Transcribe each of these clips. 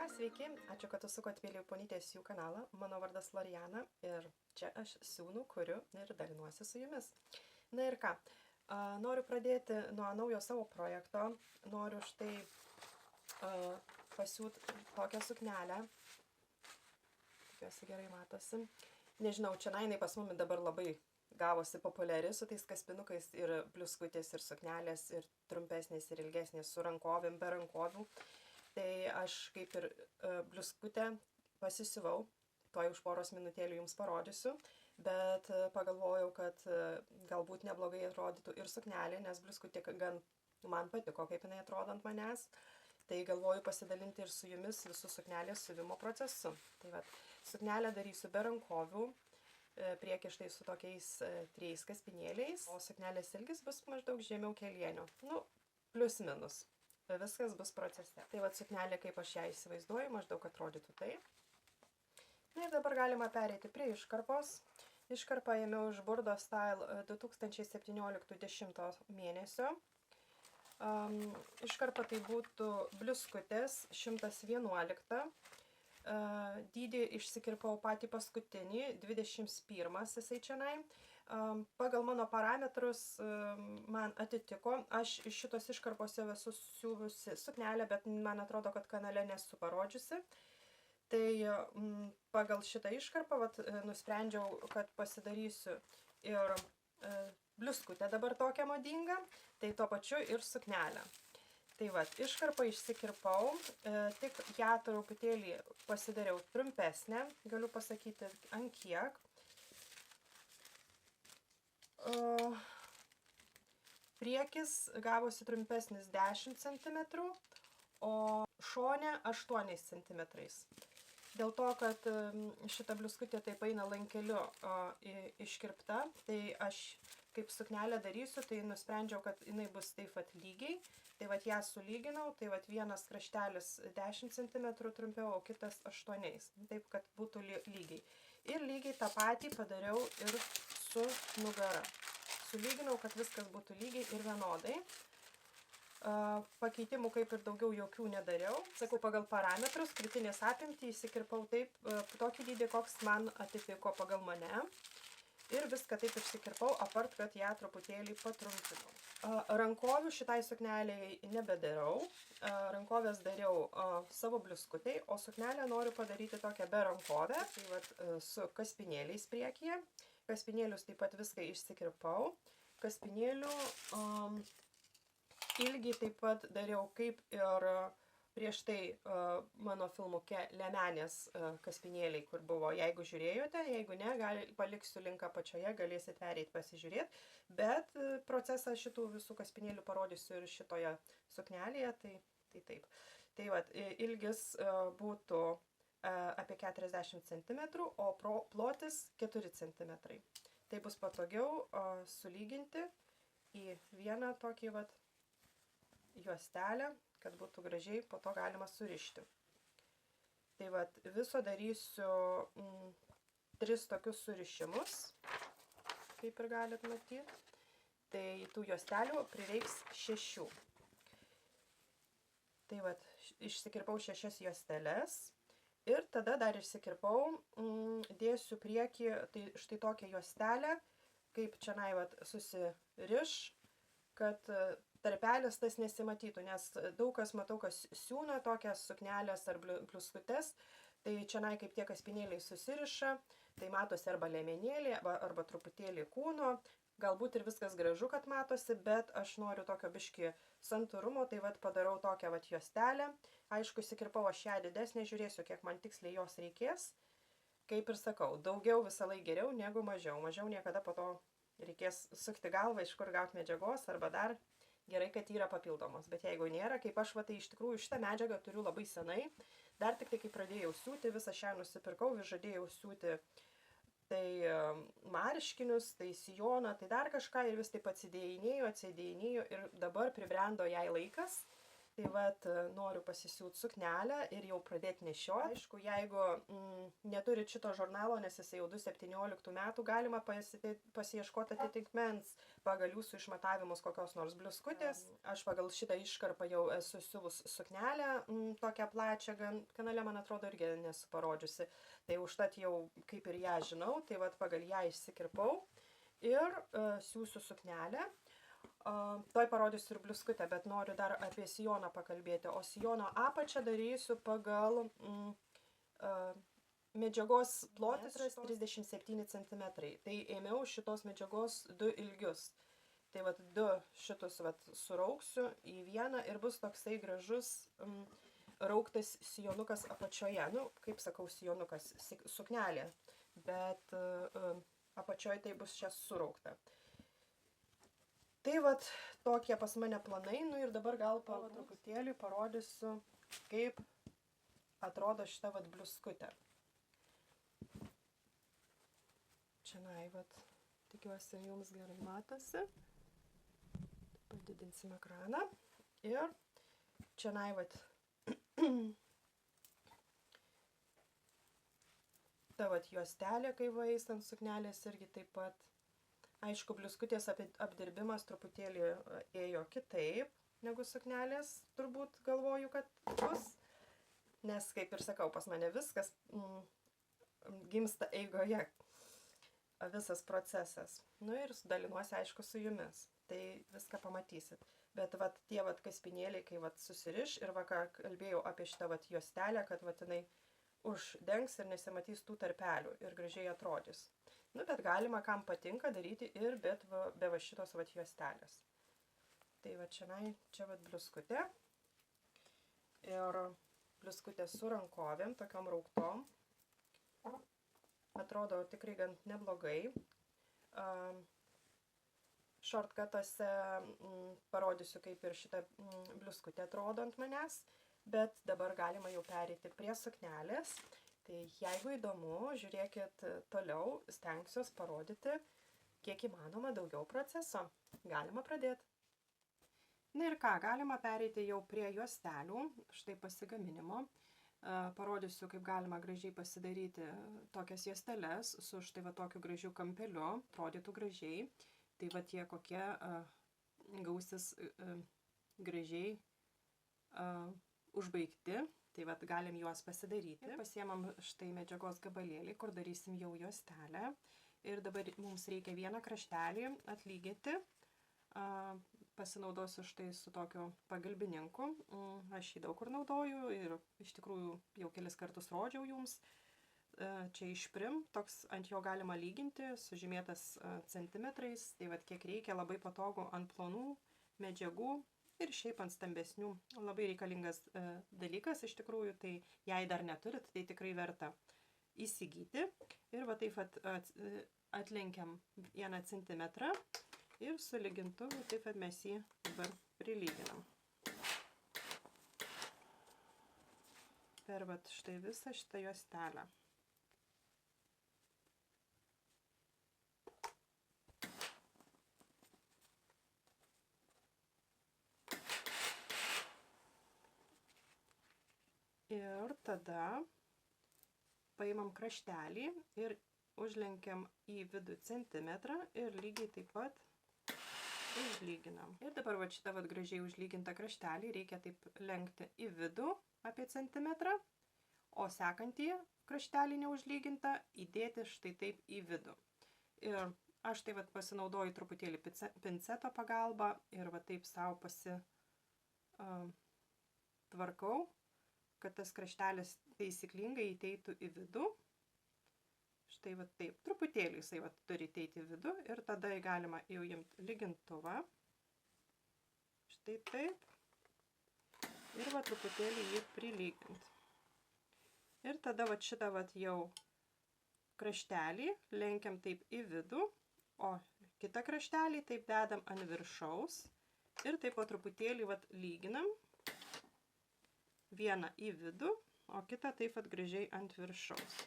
Sveiki, ačiū, kad užsukot vėl į Ponytės jų kanalą. Mano vardas Lorijana ir čia aš siūnu, kuriu ir dalinuosi su jumis. Na ir ką, noriu pradėti nuo naujo savo projekto. Noriu štai pasiūti tokią suknelę. Tikiuosi gerai matosi. Nežinau, čia jinai pas mumi dabar labai gavosi populiari su tais kaspinukais ir pliuskutės ir suknelės ir trumpesnės ir ilgesnės su rankovėm, be rankovių. Tai aš kaip ir bliuskutę pasisiuvau, tuoj už poros minutėlių jums parodysiu, bet pagalvojau, kad galbūt neblogai atrodytų ir suknelė, nes bliuskutė gan man patiko, kaip jinai atrodo ant manęs. Tai galvoju pasidalinti ir su jumis visų suknelės siuvimo procesu. Tai vat, suknelę darysiu be rankovių, priekaištai su tokiais 3 kaspinėliais, o suknelės ilgis bus maždaug žemiau kelienio, plius minus. Viskas bus procese. Tai vat suknelė, kaip aš ją įsivaizduoju, maždaug atrodytų taip. Na ir dabar galima pereiti prie iškarpos. Iškarpą ėmiau iš Burdo Style 2017-10 mėnesio. Iškarpa tai būtų bliuskutės 111. Dydį išsikirpau patį paskutinį, 21 jisai čianai. Pagal mano parametrus man atitiko. Aš iš šitos iškarpos jau esu siuvusi suknelę, bet man atrodo, kad kanale nesu parodžiusi. Tai pagal šitą iškarpą nusprendžiau, kad pasidarysiu ir bliuskutę dabar tokią madingą, tai tuo pačiu ir suknelę. Tai vat, iškarpą išsikirpau, tik ją truputėlį pasidariau trumpesnę, galiu pasakyti ant kiek. Priekis gavosi trumpesnis 10 cm, o šone 8 cm. Dėl to, kad šita bliuskutė taip eina lankeliu iškirpta, tai aš kaip suknelę darysiu, tai nusprendžiau, kad jinai bus taip vat lygiai. Tai vat ją sulyginau, tai vat vienas kraštelis 10 cm trumpiau, o kitas 8. Taip, kad būtų lygiai. Ir lygiai tą patį padariau ir su nugara. Sulyginau, kad viskas būtų lygiai ir vienodai. Pakeitimų kaip ir daugiau jokių nedariau. Sakau, pagal parametrus, kritinės apimtį įsikirpau taip, tokį dydį, koks man atitiko pagal mane. Ir viską taip išsikirpau, apart, kad ją truputėlį patrumpinau. Rankovių šitai sukneliai nebedarau. Rankovės dariau savo bliuskutei, o suknelę noriu padaryti tokią be rankovę. Tai vat su kaspinėliais priekyje. Kaspinėlius taip pat viską išsikirpau. Kaspinėlių ilgį taip pat dariau kaip ir prieš tai mano filmuke Liemenės kaspinėliai, kur buvo, jeigu žiūrėjote, jeigu ne, paliksiu linką apačioje, galėsit pereiti pasižiūrėti, bet procesą šitų visų kaspinėlių parodysiu ir šitoje suknelėje, tai taip. Tai vat, ilgis būtų apie 40 cm, o plotis 4 cm. Tai bus patogiau sulyginti į vieną tokį vat juostelę, kad būtų gražiai, po to galima surišti. Tai vat, viso darysiu 3 tokius surišimus, kaip ir galit matyti. Tai tų juostelių prireiks 6. Tai vat, išsikirpau 6 juosteles ir tada dar išsikirpau, dėsiu priekį, tai štai tokią juostelę, kaip čia vat susiriš, kad tarpelis tas nesimatytų, nes daug kas matau, kas siūna tokias suknelės ar bliuskutes, tai čia kaip tie kaspinėliai susiriša, tai matosi arba liemenėlė, arba truputėlį kūno, galbūt ir viskas gražu, kad matosi, bet aš noriu tokio biškį santūrumo, tai vat padarau tokią vat juostelę, aišku, įsikirpau aš ją didesnė, žiūrėsiu, kiek man tiksliai jos reikės, kaip ir sakau, daugiau visąlaik geriau negu mažiau, mažiau niekada po to reikės sukti galvą, iš kur gauti medžiagos, arba dar gerai, kad yra papildomos, bet jeigu nėra, kaip aš, tai iš tikrųjų šitą medžiagą turiu labai senai, dar tik tai, kai pradėjau siūti, visą šią nusipirkau, vis žadėjau siūti tai marškinius, tai sijoną, tai dar kažką ir vis taip atsidėjinėjau ir dabar pribrendo jai laikas, Tai vat noriu pasisiūt suknelę ir jau pradėti nešioti. Aišku, jeigu neturit šito žurnalo, nes jis jau 2017 metų, galima pasiieškoti atitikmens pagal jūsų išmatavimus kokios nors bliuskutės. Aš pagal šitą iškarpą jau esu siuvus suknelę, tokią plačią, kanale, man atrodo, irgi nesu parodžiusi. Tai užtat jau kaip ir ją žinau, tai vat pagal ją išsikirpau ir siūsiu suknelę. Toj parodysiu ir bliuskutę, bet noriu dar apie sijoną pakalbėti. O sijono apačią darysiu pagal medžiagos plotis 37 cm. Tai ėmiau šitos medžiagos 2 ilgius. Tai vat 2 šitus vat surauksiu į vieną ir bus toksai gražus rauktas sijonukas apačioje. Nu, kaip sakau, sijonukas, suknelė, bet apačioje tai bus čia suraukta. Tai vat tokie pas mane planai, nu ir dabar gal truputėlį parodysiu, kaip atrodo šita vat bliuskutė. Čianai vat, tikiuosi jums gerai matosi. Padidinsim ekraną. Ir čianai vat ta vat juostelė, kai va eis ant suknelės, irgi taip pat. Aišku, bliuskutės apdirbimas truputėlį ėjo kitaip negu suknelės, turbūt galvoju, kad bus. Nes, kaip ir sakau, pas mane viskas gimsta eigoje, visas procesas. Nu ir dalinuosi, aišku, su jumis. Tai viską pamatysit. Bet vat tie vat kaspinėliai, kai vat susiriš ir va ką kalbėjau apie šitą vat juostelę, kad vat jinai uždengs ir nesimatys tų tarpelių ir gražiai atrodys. Nu, bet galima, kam patinka, daryti ir be va šitos vat juostelės. Tai va čia vat bliuskutė. Ir bliuskutė su rankovėm, tokiom rauktom. Atrodo tikrai gan neblogai. Shortcutuose parodysiu, kaip ir šitą bliuskutę atrodo ant manęs. Bet dabar galima jau pereiti prie suknelės. Tai jeigu įdomu, žiūrėkit toliau, stengsiuos parodyti, kiek įmanoma daugiau proceso. Galima pradėti. Na ir ką, galima pereiti jau prie juostelių, štai pasigaminimo. Parodysiu, kaip galima gražiai pasidaryti tokias juosteles su štai va tokiu gražiu kampeliu, atrodytų gražiai. Tai va tie kokie gausis gražiai užbaigti. Tai vat galim juos pasidaryti. Pasiemam štai medžiagos gabalėlį, kur darysim jau juostelę. Ir dabar mums reikia vieną kraštelį atlyginti. Pasinaudosiu štai su tokiu pagalbininku. Aš jį daug kur naudoju ir iš tikrųjų jau kelis kartus rodžiau jums. Čia iš Prim, toks ant jo galima lyginti, sužymėtas centimetrais. Tai vat kiek reikia, labai patogu ant plonų medžiagų. Ir šiaip ant stambesnių. Labai reikalingas dalykas iš tikrųjų, tai jei dar neturit, tai tikrai verta įsigyti. Ir va taip atlenkiam 1 centimetrą ir su lygintuvu taip mes jį dabar prilyginam. Per va štai visą šitą juostelę. Ir tada paimam kraštelį ir užlenkiam į vidų centimetrą ir lygiai taip pat užlyginam. Ir dabar va šitą gražiai užlygintą kraštelį reikia taip lenkti į vidų apie centimetrą, o sekantį kraštelį neužlygintą įdėti štai taip į vidų. Ir aš tai pasinaudoju truputėlį pinceto pagalba ir va taip savo pasitvarkau, kad tas kraštelis taisyklingai įteitų į vidų. Štai va taip, truputėlį jisai turi įteiti į vidų ir tada galima jau imti lygintuvą. Štai taip. Ir va truputėlį jį prilyginti. Ir tada va šitą jau kraštelį lenkiam taip į vidų, o kitą kraštelį taip dedam ant viršaus ir taip po truputėlį lyginam. Vieną į vidų, o kitą taip gražiai ant viršaus.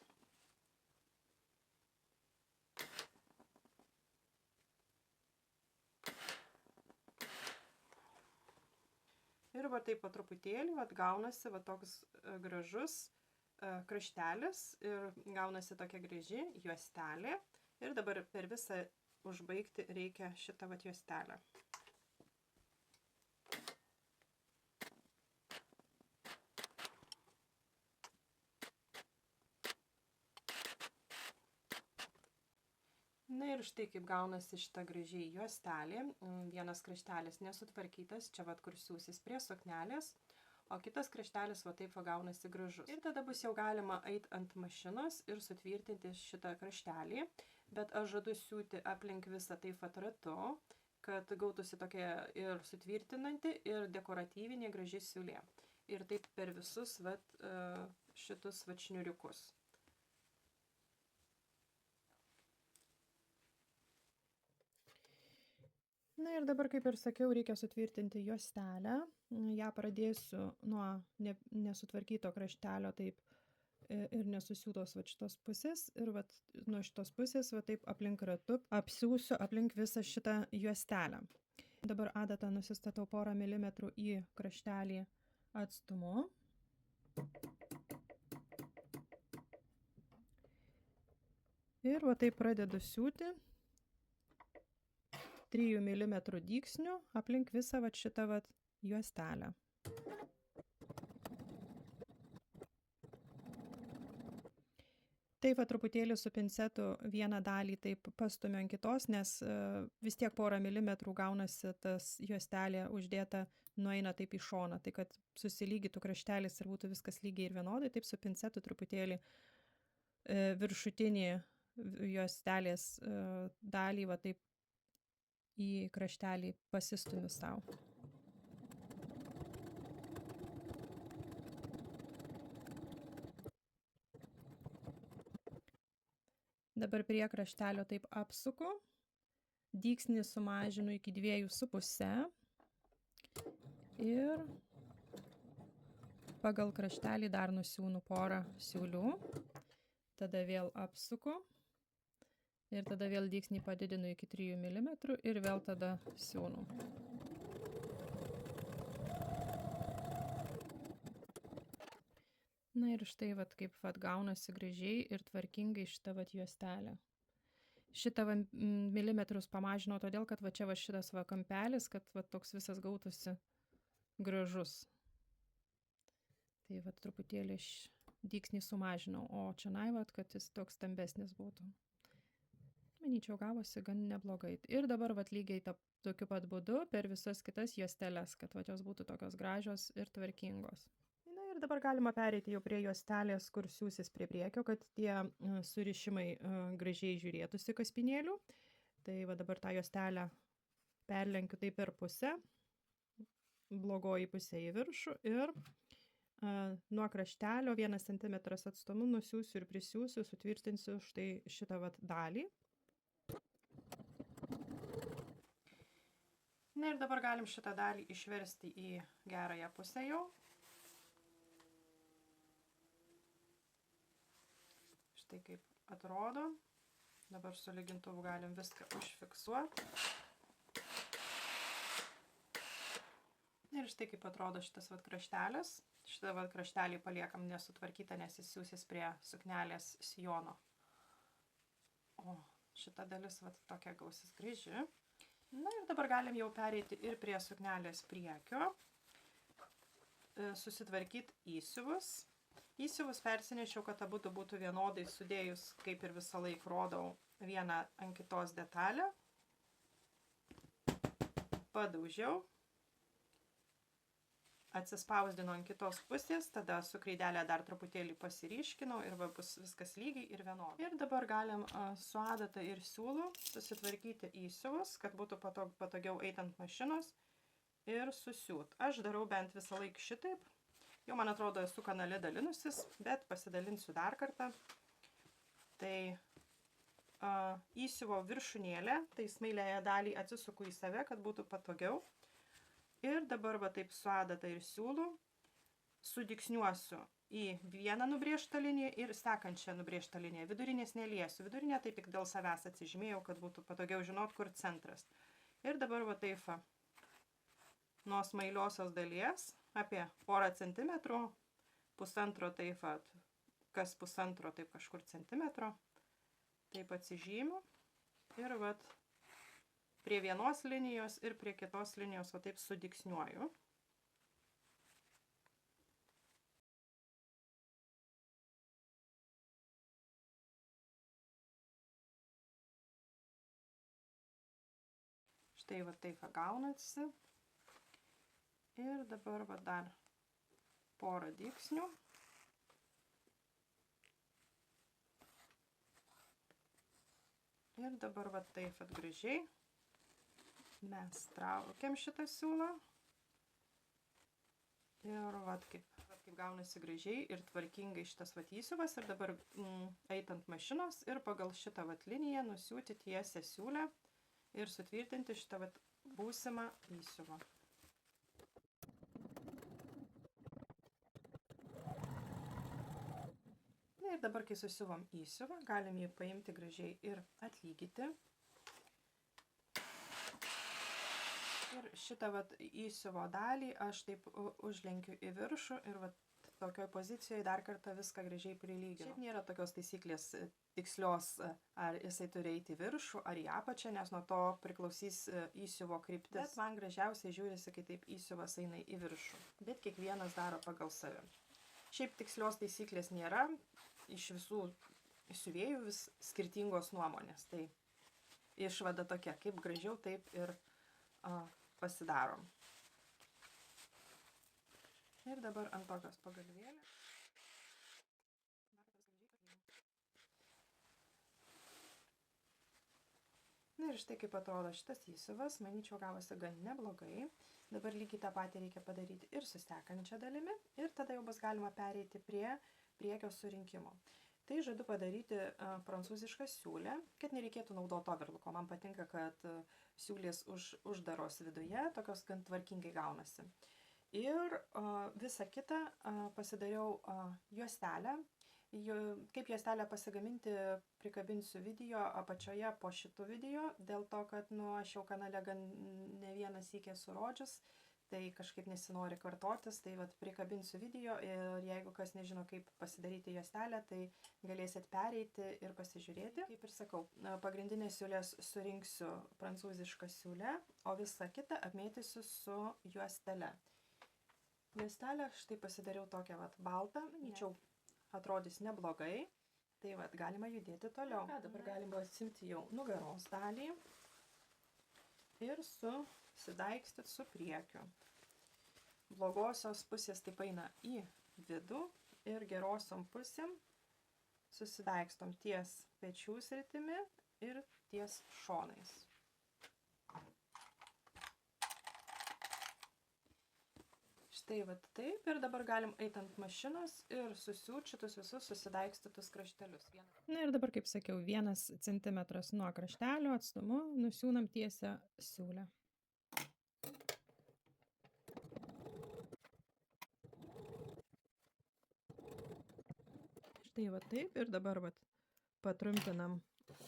Ir va taip po truputėlį gaunasi toks gražus kraštelis ir gaunasi tokia graži juostelė. Ir dabar per visą užbaigti reikia šitą juostelę. Na ir štai kaip gaunasi šita gražiai juostelė. Vienas kraštelis nesutvarkytas, čia kur siūsis prie suknelės, o kitas kraštelis taip gaunasi gražus. Ir tada bus jau galima eiti ant mašinos ir sutvirtinti šitą kraštelį, bet aš žadu siūti aplink visą taip ratu, kad gautųsi tokia ir sutvirtinanti, ir dekoratyvinė graži siūlė. Ir taip per visus šitus šniuriukus. Na ir dabar, kaip ir sakiau, reikia sutvirtinti juostelę. Ja pradėsiu nuo nesutvarkyto kraštelio taip ir nesusiūtos šitos pusės. Ir nuo šitos pusės taip aplink ratu apsiūsiu aplink visą šitą juostelę. Dabar adatą nusistatau porą milimetrų į kraštelį atstumu. Ir taip pradedu siūti 3 mm dygsnių aplink visą šitą juostelę. Taip truputėlį su pincetu vieną dalį taip pastumiu ant kitos, nes vis tiek porą milimetrų gaunasi tas juostelė uždėta, nueina taip į šoną, tai kad susilygytų kraštelis ir būtų viskas lygiai ir vienodai, taip su pincetu truputėlį viršutinį juostelės dalį taip į kraštelį pasistumiu savo. Dabar prie kraštelio taip apsuku, dygsnį sumažinu iki 2,5 ir pagal kraštelį dar nusiūnu porą siūlių, tada vėl apsuku. Ir tada vėl dygsnį padidinu iki 3 mm ir vėl tada siūnu. Na ir štai kaip gaunasi gražiai ir tvarkingai šita juostelė. Šitą milimetrus pamažinau todėl, kad čia šitas kampelis, kad toks visas gautųsi gražus. Tai truputėlį dygsnį sumažinau, o čia kad jis toks stambesnis būtų. Manyčiau, gavosi gan neblogai. Ir dabar lygiai tokiu pat būdu per visas kitas juosteles, kad jos būtų tokios gražios ir tvarkingos. Na ir dabar galima pereiti jau prie juostelės, kur siūsis prie priekio, kad tie surišimai gražiai žiūrėtųsi kaspinėlių. Tai dabar tą juostelę perlenkiu taip per pusę, blogoji pusė į viršų ir nuo kraštelio 1 cm atstumu nusiūsiu ir prisiūsiu, sutvirtinsiu štai šitą dalį. Na ir dabar galim šitą dalį išversti į gerąją pusę jau. Štai kaip atrodo. Dabar su lygintuvu galim viską užfiksuoti. Ir štai kaip atrodo šitas kraštelis. Šitą kraštelį paliekam nesutvarkytą, nes jis siūsis prie suknelės sijono. O šita dalis tokia gausis graži. Na ir dabar galim jau pereiti ir prie suknelės priekio. Susitvarkyti įsiuvus. Įsiuvus persinešiau, kad abu būtų vienodai sudėjus, kaip ir visą laiką rodau, vieną ant kitos detalę. Padaužiau. Atsispausdinu ant kitos pusės, tada su kreidelė dar truputėlį pasiryškinau ir bus viskas lygiai ir vienodai. Ir dabar galim su adata ir siūlu susitvarkyti įsiuvus, kad būtų patogiau eiti ant mašinos ir susiūt. Aš darau bent visą laiką šitaip. Jau man atrodo esu kanale dalinusis, bet pasidalinsiu dar kartą. Tai įsiuvo viršūnėlę, tai smailiąją dalį atsisuku į save, kad būtų patogiau. Ir dabar taip su adata ir siūlu sudygsniuosiu į vieną nubrėžtą liniją ir sekančią nubrėžtą liniją. Vidurinės neliesiu. Vidurinę taip tik dėl savęs atsižymėjau, kad būtų patogiau žinot, kur centras. Ir dabar taip nuo smailiosios dalies apie porą centimetrų, pusantro taip pat, kas pusantro taip kažkur centimetro, taip atsižymiu ir vat prie vienos linijos ir prie kitos linijos va taip sudygsniuoju. Štai va taip gaunasi. Ir dabar va dar porą dygsnių. Ir dabar va taip va gražiai mes traukiam šitą siūlą. Ir va kaip gaunasi gražiai ir tvarkingai šitas vat įsiuvas. Ir dabar eitant mašinos ir pagal šitą vat liniją nusiūti tiesią siūlę ir sutvirtinti šitą vat būsimą įsiuvą. Na ir dabar, kai susiuvom įsiuvą, galim jį paimti gražiai ir atlygyti. Ir šitą vat įsiuvo dalį aš taip užlenkiu į viršų ir vat tokioj pozicijoje dar kartą viską gražiai prilyginu. Šiaip nėra tokios taisyklės tikslios, ar jisai turi eiti į viršų ar į apačią, nes nuo to priklausys įsiuvo kryptis. Bet man gražiausiai žiūrisi, kai taip įsiuvas eina į viršų. Bet kiekvienas daro pagal save. Šiaip tikslios taisyklės nėra, iš visų siuvėjų vis skirtingos nuomonės. Tai išvada tokia, kaip gražiau, taip ir pasidarom. Ir dabar ant tokios pagalvėlės. Na ir štai kaip atrodo šitas įsiuvas, manyčiau gavosi gan neblogai. Dabar lygiai tą patį reikia padaryti ir su sekančia dalimi ir tada jau bus galima pereiti prie priekio surinkimo. Tai žadu padaryti prancūzišką siūlę, kad nereikėtų naudoti overluko. Man patinka, kad siūlės uždaros viduje, tokios gan tvarkingai gaunasi. Ir visą kitą pasidariau juostelę. Kaip juostelę pasigaminti, prikabinsiu video apačioje po šitų video, dėl to, kad aš jau kanale gan ne vieną sykį esu rodžius, tai kažkaip nesinori kartotis, tai vat prikabinsiu video ir jeigu kas nežino, kaip pasidaryti juostelę, tai galėsit pereiti ir pasižiūrėti. Kaip ir sakau, pagrindinės siūlės surinksiu prancūzišką siūlę, o visą kitą apmėtysiu su juostele. Juostelę štai pasidariau tokią vat baltą, manyčiau atrodys neblogai, tai vat galima judėti toliau. Dabar galima atsimti jau nugaros dalį ir susidaikstyti su priekiu. Blogosios pusės taip eina į vidų ir gerosiom pusėm susidaikstom ties pečių sritimi ir ties šonais. Štai vat taip ir dabar galim eiti ant mašinos ir susiūt šitus visus susidaikstytus kraštelius. Na ir dabar, kaip sakiau, 1 centimetras nuo kraštelio atstumu nusiūnam tiesią siūlę. Štai va taip ir dabar vat patrumpinam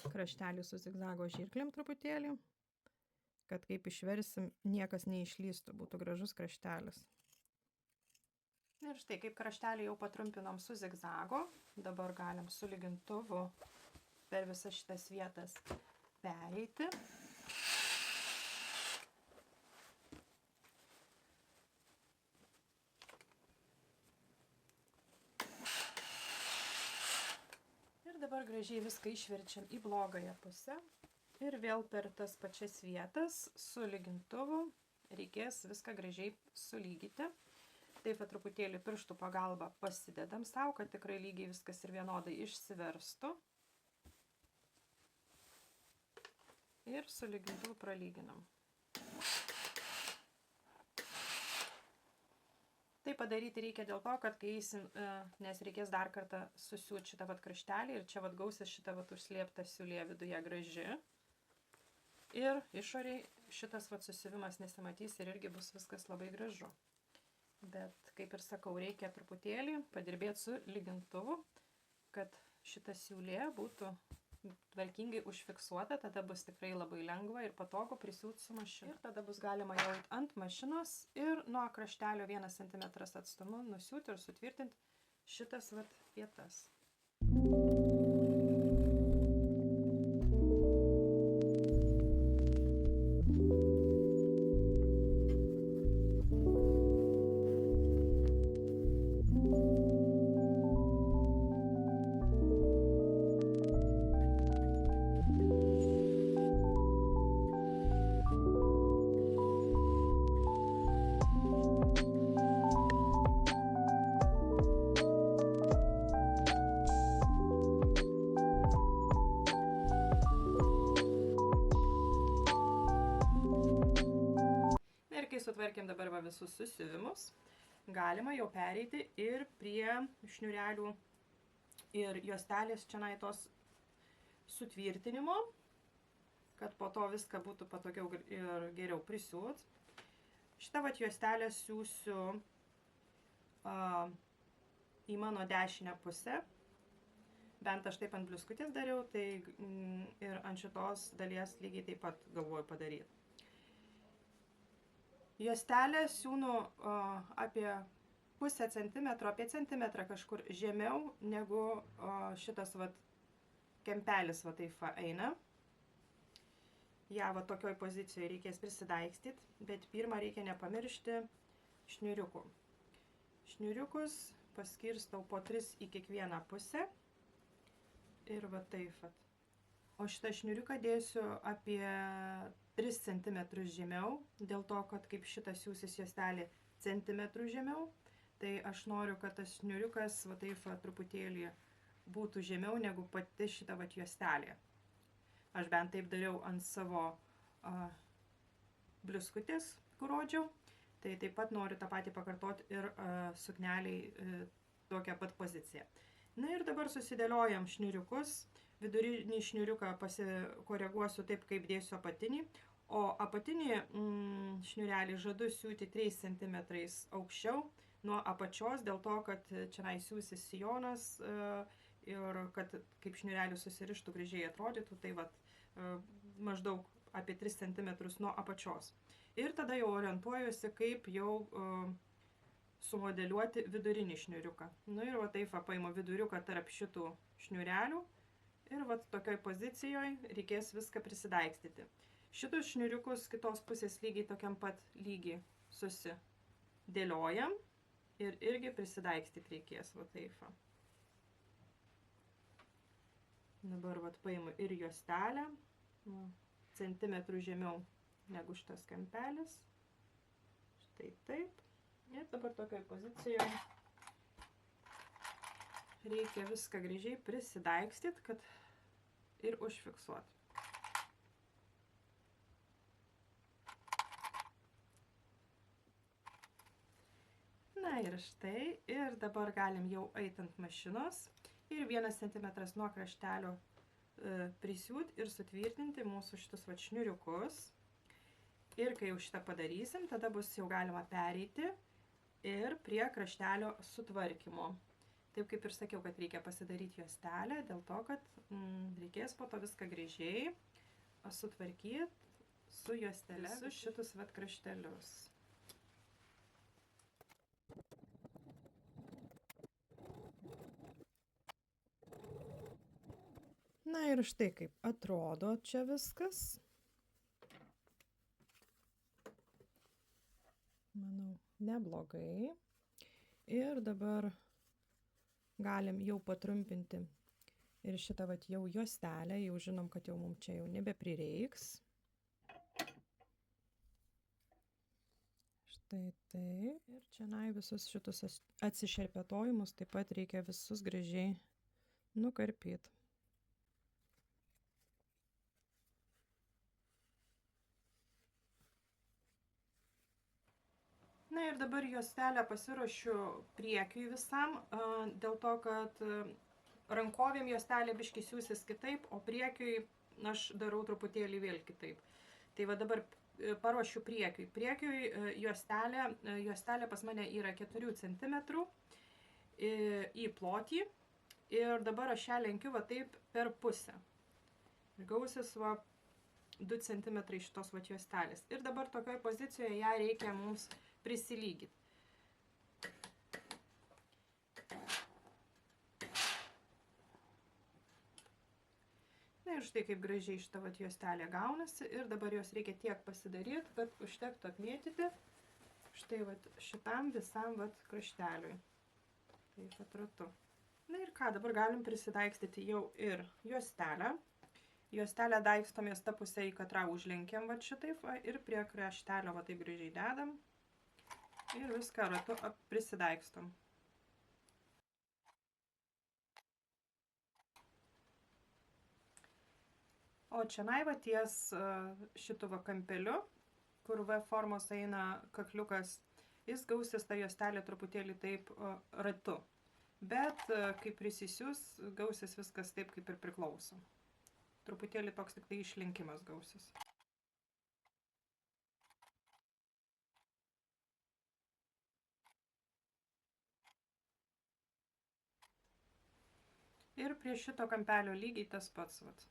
kraštelį su zigzago žirklėm truputėlį, kad kaip išversim, niekas neišlystų, būtų gražus kraštelis. Ir štai kaip kraštelį jau patrumpinom su zigzago, dabar galim su lygintuvu per visas šitas vietas pereiti. Ir dabar gražiai viską išverčiam į blogąją pusę. Ir vėl per tas pačias vietas su lygintuvu reikės viską gražiai sulygyti. Taip pat truputėlį pirštų pagalba pasidedam savo, kad tikrai lygiai viskas ir vienodai išsiverstų. Ir su lygintuvu pralyginam. Tai padaryti reikia dėl to, kad kai eisim, nes reikės dar kartą susiūt šitą vat kraštelį ir čia vat gausis šitą vat užslėptą siūlė viduje graži. Ir išoriai šitas vat susiuvimas nesimatys ir irgi bus viskas labai gražu. Bet, kaip ir sakau, reikia truputėlį padirbėti su lygintuvu, kad šita siūlė būtų tvarkingai užfiksuota, tada bus tikrai labai lengva ir patogu prisiūt su mašina. Ir tada bus galima jau ant mašinos ir nuo kraštelio 1 cm atstumu nusiūt ir sutvirtinti šitas vat vietas. Kai sutvarkėm dabar va visus susiuvimus, galima jau pereiti ir prie šniurelių ir juostelės čionai tos sutvirtinimo, kad po to viską būtų patogiau ir geriau prisiūt. Šitą vat juostelę siūsiu į mano dešinę pusę. Bent aš taip ant bliuskutės dariau, tai ir ant šitos dalies lygiai taip pat galvoju padaryti. Juostelę siūnu apie pusę centimetro, apie centimetrą kažkur žemiau, negu šitas vat kempelis va taip eina. Ja va tokioj pozicijoje reikės prisidaikstyti, bet pirmą reikia nepamiršti šniuriukų. Šniuriukus paskirstau po 3 į kiekvieną pusę ir va taip vat. O šitą šniuriuką dėsiu apie 3 cm žemiau, dėl to, kad kaip šitas siūsis juostelė centimetrų žemiau, tai aš noriu, kad tas šniuriukas va taip truputėlį būtų žemiau negu pati šita va juostelė. Aš bent taip dariau ant savo bliuskutės, kur rodžiau, tai taip pat noriu tą patį pakartoti ir sukneliai tokią pat poziciją. Na ir dabar susidėliojam šniuriukus. Vidurinį šniuriuką pasikoreguosiu taip, kaip dėsiu apatinį, o apatinį šniurelį žadu siūti 3 cm aukščiau nuo apačios, dėl to, kad čia siūsis sijonas ir kad kaip šniurelis susirištų gražiai atrodytų, tai vat maždaug apie 3 cm nuo apačios. Ir tada jau orientuojuosi, kaip jau sumodeliuoti vidurinį šniuriuką. Nu ir va taip paimu viduriuką tarp šitų šniurelių. Ir vat tokioj pozicijoje reikės viską prisidaikstyti. Šitus šniuriukus kitos pusės lygiai tokiam pat lygiai susidėliojam ir irgi prisidaikstyti reikės va taip. Dabar vat paimu ir juostelę, centimetrų žemiau negu šitas kampelis. Štai taip. Ir dabar tokioj pozicijoje reikia viską gražiai prisidaikstyti, kad ir užfiksuoti. Na ir štai, ir dabar galim jau eiti ant mašinos ir 1 cm nuo kraštelio prisiūt ir sutvirtinti mūsų šitus vat šniuriukus. Ir kai jau šitą padarysim, tada bus jau galima pereiti ir prie kraštelio sutvarkymo. Taip kaip ir sakiau, kad reikia pasidaryti juostelę, dėl to, kad reikės po to viską gražiai sutvarkyti su juostele, su šitus vat kraštelius. Na ir štai kaip atrodo čia viskas. Manau, neblogai. Ir dabar galim jau patrumpinti ir šitą vat jau juostelę, jau žinom, kad jau mums čia jau nebeprireiks. Štai tai. Ir čia visus šitus atsišerpetojimus taip pat reikia visus gražiai nukarpyti. Na ir dabar juostelę pasiruošiu priekiui visam, dėl to, kad rankovėm juostelė biškį siūsis kitaip, o priekiui aš darau truputėlį vėl kitaip. Tai va dabar paruošiu priekiui. Priekiui juostelė pas mane yra 4 cm į plotį ir dabar aš ją lenkiu va taip per pusę. Gausis va 2 cm šitos va juostelės. Ir dabar tokioj pozicijoje ją reikia mums prisilygyti. Na ir štai kaip gražiai šita va juostelė gaunasi. Ir dabar jos reikia tiek pasidaryti, kad užtektų apmėtyti štai va šitam visam va krašteliui. Taip pat ratu. Na ir ką, dabar galim prisitaikstyti jau ir juostelę. Juostelę daikstomės tą pusę į katrą užlenkiam va šitaip va, ir prie kraštelio va taip gražiai dedam. Ir viską ratu prisidaikstom. O čianai va ties šitu va kampeliu, kur V formos eina kakliukas, jis gausis ta juostelė truputėlį taip ratu. Bet kai prisisius, gausis viskas taip, kaip ir priklauso. Truputėlį toks tik tai išlinkimas gausis. Ir prie šito kampelio lygiai tas pats vat.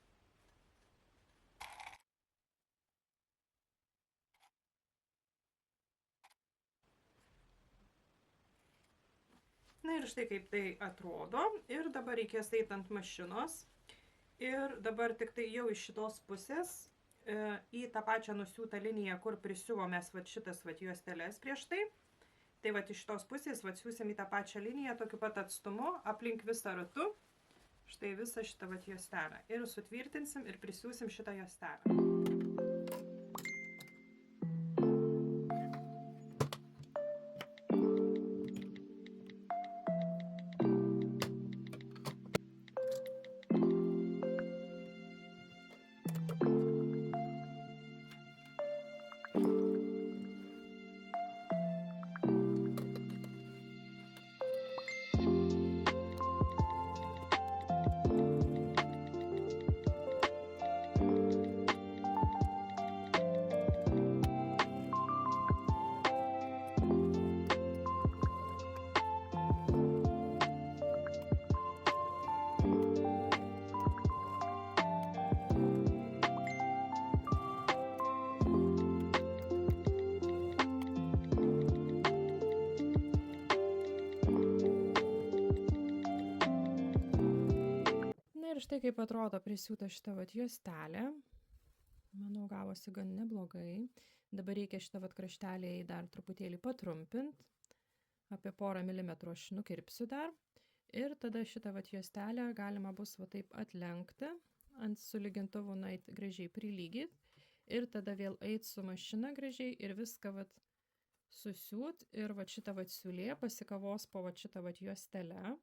Na ir štai kaip tai atrodo. Ir dabar reikės eiti ant mašinos. Ir dabar tik tai jau iš šitos pusės į tą pačią nusiūtą liniją, kur prisiuvom mes vat šitas vat juosteles prieš tai. Tai vat iš šitos pusės vat siūsim į tą pačią liniją tokiu pat atstumu, aplink visą ratu. Štai visą šitą vat juostelę. Ir sutvirtinsim ir prisiūsim šitą juostelę. Ir štai kaip atrodo prisiūta šita vat juostelė. Manau, gavosi gan neblogai. Dabar reikia šitą vat kraštelį dar truputėlį patrumpinti. Apie porą milimetrų aš nukirpsiu dar. Ir tada šitą vat juostelę galima bus va taip atlenkti. Ant sulygintuvu nueit gražiai prilygyti. Ir tada vėl eit su mašina gražiai ir viską vat susiūt. Ir vat šitą vat siūlė pasikavos po vat šitą vat juostelę.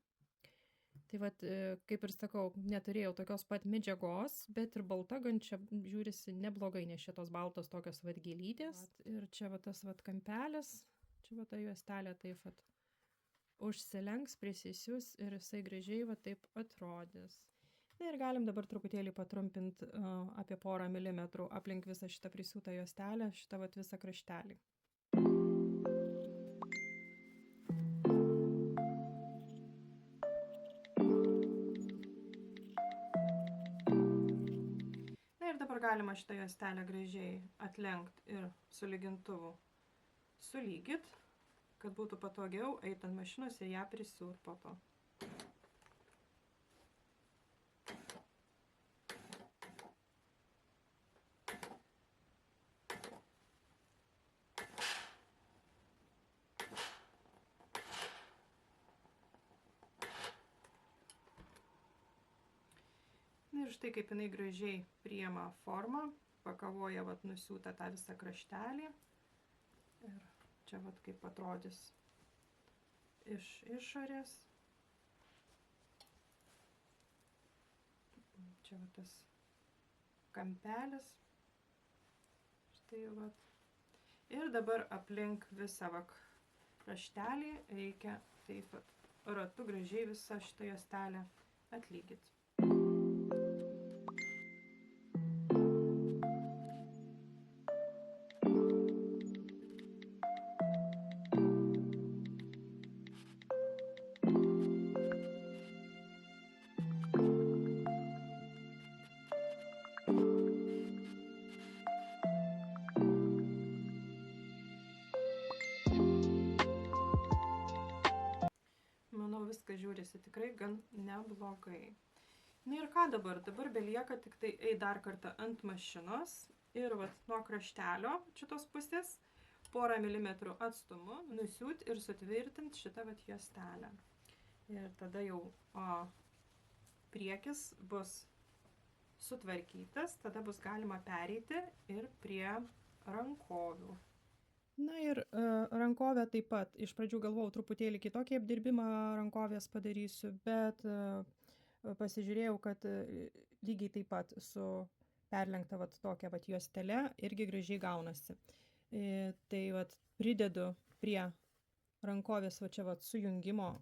Tai vat, kaip ir sakau, neturėjau tokios pat medžiagos, bet ir balta gan čia žiūrisi neblogai, nes šitos baltos tokios vat gėlytės. Ir čia vat tas vat kampelis, čia vat ta juostelė taip vat užsilenks, prisisius ir jisai gražiai vat taip atrodys. Na ir galim dabar truputėlį patrumpinti apie porą milimetrų aplink visą šitą prisiūtą juostelę, šitą vat visą kraštelį. Dabar galima šitą juostelę gražiai atlenkti ir su lygintuvu sulygyt, kad būtų patogiau eit ant mašinos ir ją prisiūt po to. Ir štai kaip jinai gražiai priima formą, pakavoja vat nusiūtą tą visą kraštelį. Ir čia vat kaip atrodys iš išorės. Čia vat tas kampelis. Štai vat. Ir dabar aplink visą va kraštelį reikia taip vat ratu gražiai visą šitą juostelę atlygyti. jaučiasi tikrai gan neblogai. Na ir ką dabar? Dabar belieka tik tai eiti dar kartą ant mašinos ir vat nuo kraštelio šitos pusės porą milimetrų atstumu nusiūt ir sutvirtinti šitą vat juostelę. Ir tada jau priekis bus sutvarkytas, tada bus galima pereiti ir prie rankovių. Na ir rankovę taip pat, iš pradžių galvojau truputėlį kitokį apdirbimą rankovės padarysiu, bet pasižiūrėjau, kad lygiai taip pat su perlenkta vat tokia vat juostele irgi gražiai gaunasi. Tai vat pridedu prie rankovės va čia vat sujungimo,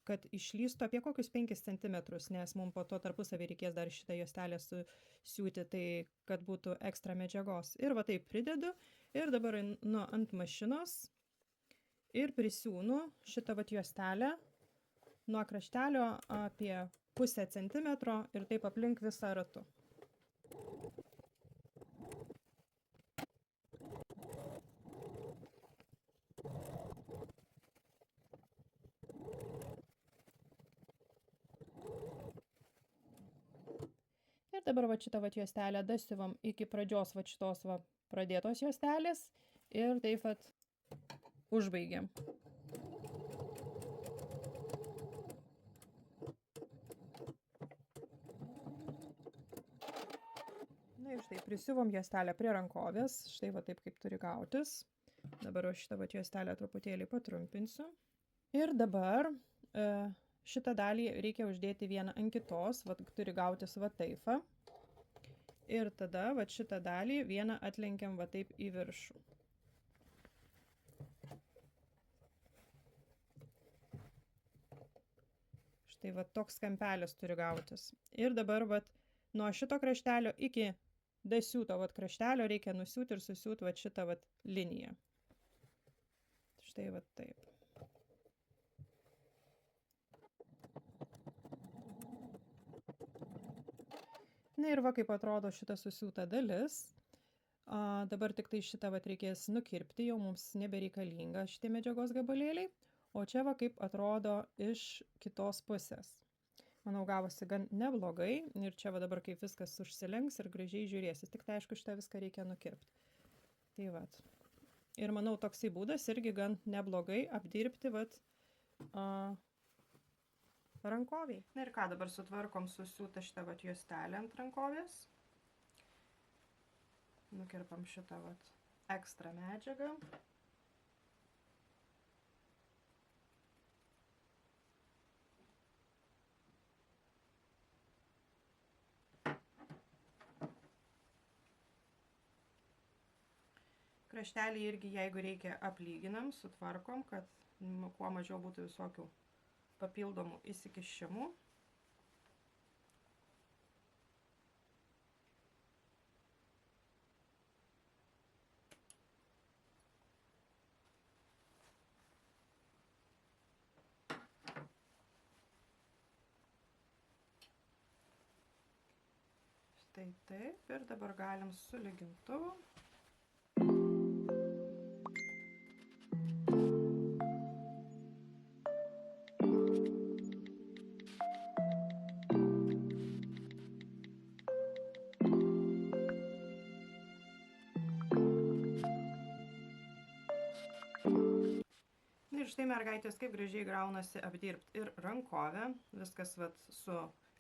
kad išlystų apie kokius 5 cm, nes mums po to tarpusavį reikės dar šitą juostelę siūti, tai kad būtų ekstra medžiagos. Ir va taip pridedu ir dabar einu ant mašinos ir prisiūnu šitą vat juostelę nuo kraštelio apie 0,5 centimetro ir taip aplink visą ratu. Ir dabar va šitą va juostelę dasiuvam iki pradžios va šitos va pradėtos juostelės ir taip va užbaigiam. Na ir štai prisiuvom juostelę prie rankovės, štai va taip kaip turi gautis. Dabar šitą va juostelę truputėlį patrumpinsiu. Ir dabar šitą dalį reikia uždėti vieną ant kitos, va turi gautis va taip. Ir tada va šitą dalį vieną atlenkiam va taip į viršų. Štai va toks kampelis turi gautis. Ir dabar va nuo šito kraštelio iki dasiūto va kraštelio reikia nusiūt ir susiūt va šitą va liniją. Štai va taip. Na ir va kaip atrodo šita susiūta dalis. Dabar tik tai šitą vat reikės nukirpti, jau mums nebereikalinga šitie medžiagos gabalėliai. O čia va kaip atrodo iš kitos pusės. Manau, gavosi gan neblogai ir čia va dabar kaip viskas užsilenks ir gražiai žiūrėsis. Tik tai aišku, šitą viską reikia nukirpti. Tai vat. Ir manau, toksai būdas irgi gan neblogai apdirbti vat rankoviai. Na ir ką, dabar sutvarkom susiūtą šitą vat juostelę ant rankovės. Nukirpam šitą vat ekstra medžiagą. Kraštelį irgi, jeigu reikia, aplyginam, sutvarkom, kad kuo mažiau būtų visokių papildomų įsikišimų. Štai taip, ir dabar galim su lygintuvu. Ir štai mergaitės kaip gražiai gaunasi apdirbti ir rankovę. Viskas vat su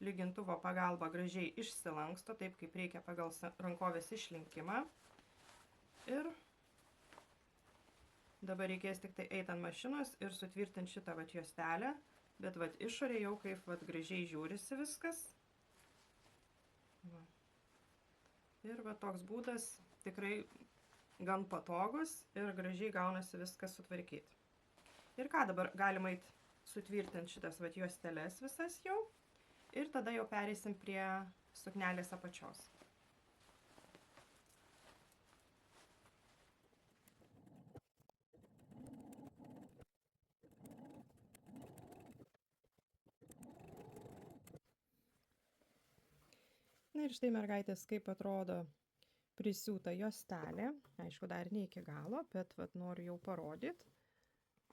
lygintuvo pagalba gražiai išsilanksto, taip kaip reikia pagal rankovės išlinkimą. Ir dabar reikės tik tai eiti ant mašinos ir sutvirtinti šitą vat juostelę. Bet vat išorė jau kaip vat gražiai žiūrisi viskas. Va. Ir va toks būdas tikrai gan patogus ir gražiai gaunasi viskas sutvarkyti. Ir ką, dabar galima eit sutvirtinti šitas vat juosteles visas jau. Ir tada jau pereisim prie suknelės apačios. Na ir štai mergaitės kaip atrodo prisiūta juostelė. Aišku, dar ne iki galo, bet vat noriu jau parodyti.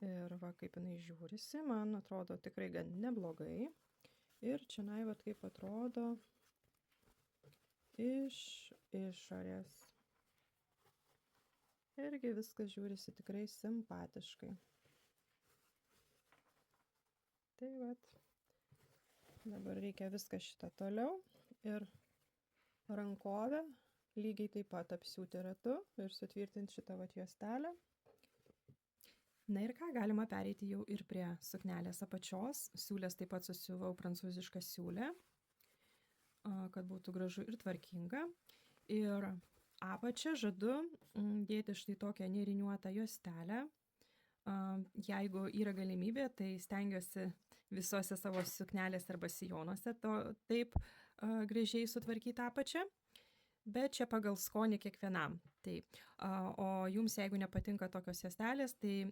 Ir va, kaip jinai žiūrisi, man atrodo tikrai gan neblogai. Ir čia va, kaip atrodo iš išorės. Irgi viskas žiūrisi tikrai simpatiškai. Tai vat, dabar reikia viską šitą toliau ir rankovę lygiai taip pat apsiūti ratu ir sutvirtinti šitą vat juostelę. Na ir ką, galima pereiti jau ir prie suknelės apačios. Siūlės taip pat susiuvau prancūzišką siūlę, kad būtų gražu ir tvarkinga. Ir apačią žadu dėti štai tokią nėriniuotą juostelę. Jeigu yra galimybė, tai stengiuosi visose savo suknelės arba sijonuose taip gražiai sutvarkyti apačią. Bet čia pagal skonį kiekvienam. Tai, o jums, jeigu nepatinka tokios juostelės, tai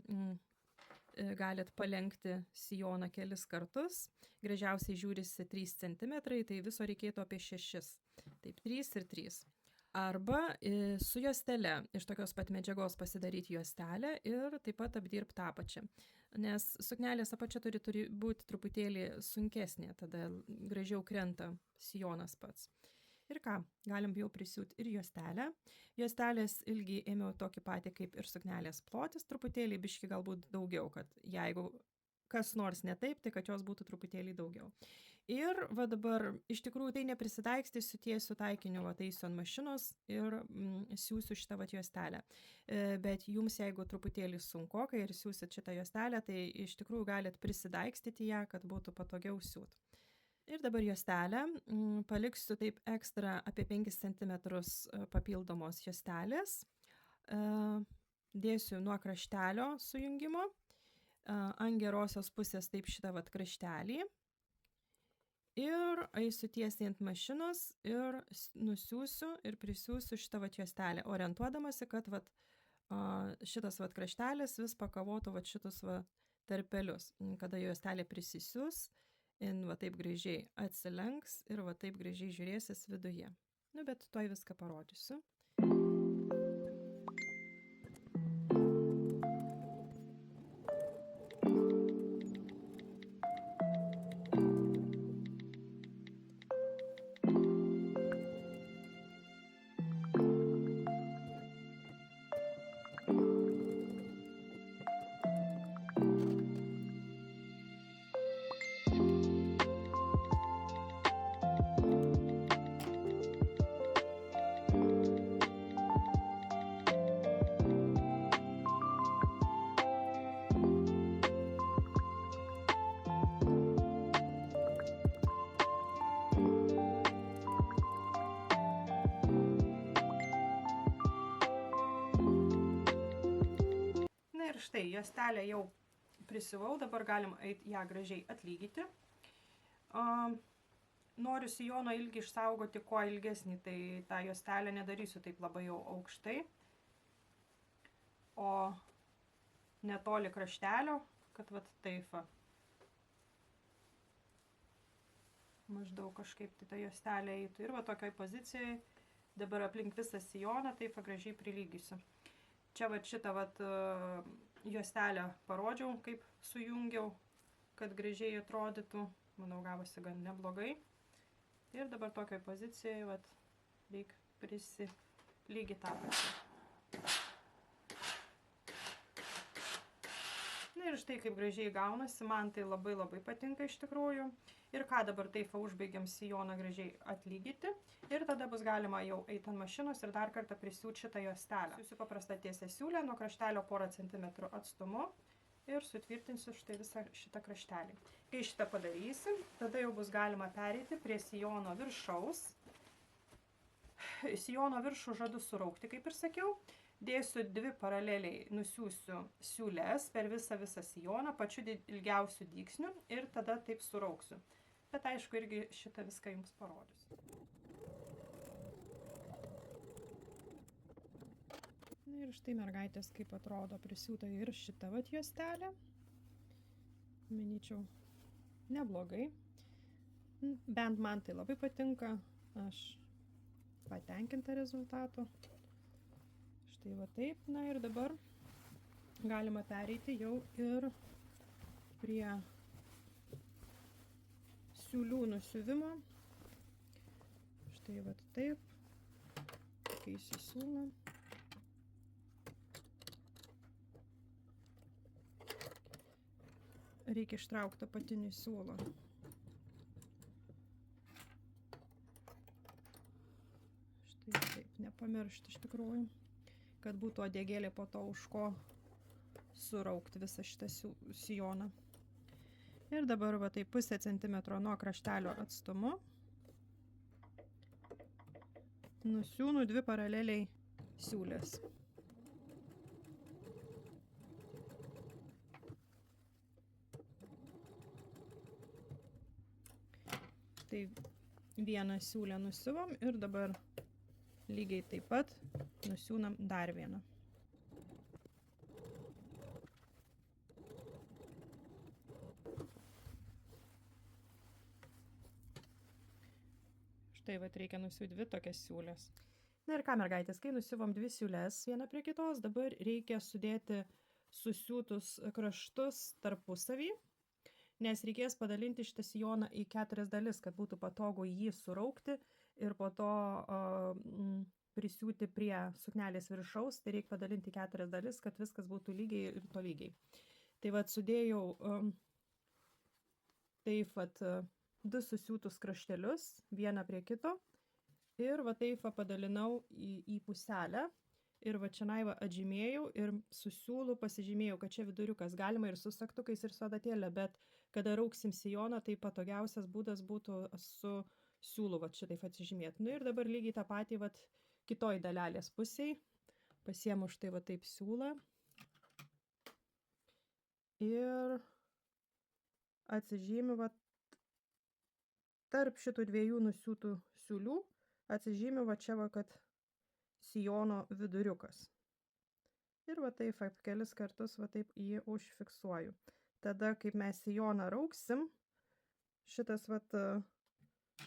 galit palenkti sijoną kelis kartus. Gražiausiai žiūrisi 3 cm, tai viso reikėtų apie 6. Taip, 3 ir 3. Arba su juostele iš tokios pat medžiagos pasidaryti juostelę ir taip pat apdirbti apačią. Nes suknelės apačia turi būti truputėlį sunkesnė, tada gražiau krenta sijonas pats. Ir ką, galim jau prisiūti ir juostelę. Juostelės ilgį ėmiau tokį patį kaip ir suknelės plotis, truputėlį biški galbūt daugiau, kad jeigu kas nors ne taip, tai kad jos būtų truputėlį daugiau. Ir va dabar iš tikrųjų tai neprisidaikstysiu, tiesiu taikiniu, va taisiu ant mašinos ir siūsiu šitą va juostelę. Bet jums, jeigu truputėlį sunkokai ir siūsit šitą juostelę, tai iš tikrųjų galit prisidaikstyti ją, kad būtų patogiau siūt. Ir dabar juostelę paliksiu taip ekstra apie 5 cm papildomos juostelės. Dėsiu nuo kraštelio sujungimo, ant gerosios pusės taip šitą vat kraštelį. Ir eisiu tiesiai ant mašinos ir nusiųsiu ir prisiųsiu šitą vat juostelę, orientuodamasi, kad vat šitas vat kraštelis vis pakavotų vat šitus vat tarpelius. Kada juostelė prisisiūs, va taip gražiai atsilenks ir va taip gražiai žiūrėsis viduje. Nu, bet tuoj viską parodysiu. Ir štai, juostelę jau prisiuvau, dabar galim eiti ją gražiai atlygyti. Noriu sijono ilgį išsaugoti kuo ilgesnį, tai tą juostelę nedarysiu taip labai jau aukštai, o netoli kraštelio, kad vat taip va. Maždaug kažkaip tai ta juostelė eitų ir va tokioj pozicijai dabar aplink visą sijoną taip va gražiai prilygysiu. Čia va šitą vat juostelę parodžiau, kaip sujungiau, kad gražiai atrodytų. Manau, gavosi gan neblogai. Ir dabar tokioj pozicijoje vat reik prisilygyti apačią. Na ir štai kaip gražiai gaunasi, man tai labai patinka iš tikrųjų. Ir ką dabar taip užbaigiam sijoną gražiai atlygyti. Ir tada bus galima jau eiti ant mašinos ir dar kartą prisiūt šitą juostelę. Siūsiu paprastą tiesią siūlę nuo kraštelio porą centimetrų atstumu ir sutvirtinsiu štai visą šitą kraštelį. Kai šitą padarysim, tada jau bus galima pereiti prie sijono viršaus. Sijono viršų žadu suraukti, kaip ir sakiau. Dėsiu 2 paraleliai, nusiųsiu siūles per visą sijoną, pačiu ilgiausiu dygsniu ir tada taip surauksiu. Bet aišku, irgi šitą viską jums parodysiu. Na ir štai mergaitės kaip atrodo prisiūta ir šita vat juostelė. Manyčiau, neblogai. Bent man tai labai patinka. Aš patenkinta rezultatu. Štai va taip. Na ir dabar galima pereiti jau ir prie siūlių nusiuvimo. Štai vat taip. Keisiu siūlą. Reikia ištraukti apatinį siūlą. Štai taip, nepamiršti iš tikrųjų, kad būtų uodegėlė po to už ko suraukti visą šitą sijoną. Ir dabar va taip 0,5 centimetro nuo kraštelio atstumu nusiūnu 2 paraleliai siūlės. Tai vieną siūlę nusiuvom ir dabar lygiai taip pat nusiūnam dar vieną. Štai vat reikia nusiūti 2 tokias siūlės. Na ir ką, mergaitės, kai nusiuvom 2 siūlės vieną prie kitos, dabar reikia sudėti susiūtus kraštus tarpusavį, nes reikės padalinti šitą sijoną į 4 dalis, kad būtų patogu jį suraukti ir po to prisiūti prie suknelės viršaus. Tai reikia padalinti 4 dalis, kad viskas būtų lygiai ir tolygiai. Tai vat sudėjau taip vat 2 susiūtus kraštelius, vieną prie kito, ir va taip va padalinau į puselę, ir va čia va atžymėjau ir su siūlu pasižymėjau, kad čia viduriukas, galima ir su sagtukais, ir su adatėlė, bet kada rauksim sijoną, tai patogiausias būdas būtų su siūlu va šitaip atsižymėti. Nu ir dabar lygiai tą patį va kitoj dalelės pusiai, pasiemu štai va taip siūlą ir atsižymiu va tarp šitų 2 nusiūtų siūlių, atsižymiu va čia va, kad sijono viduriukas. Ir va taip kelis kartus va taip jį užfiksuoju. Tada, kaip mes sijoną rauksim, šitas va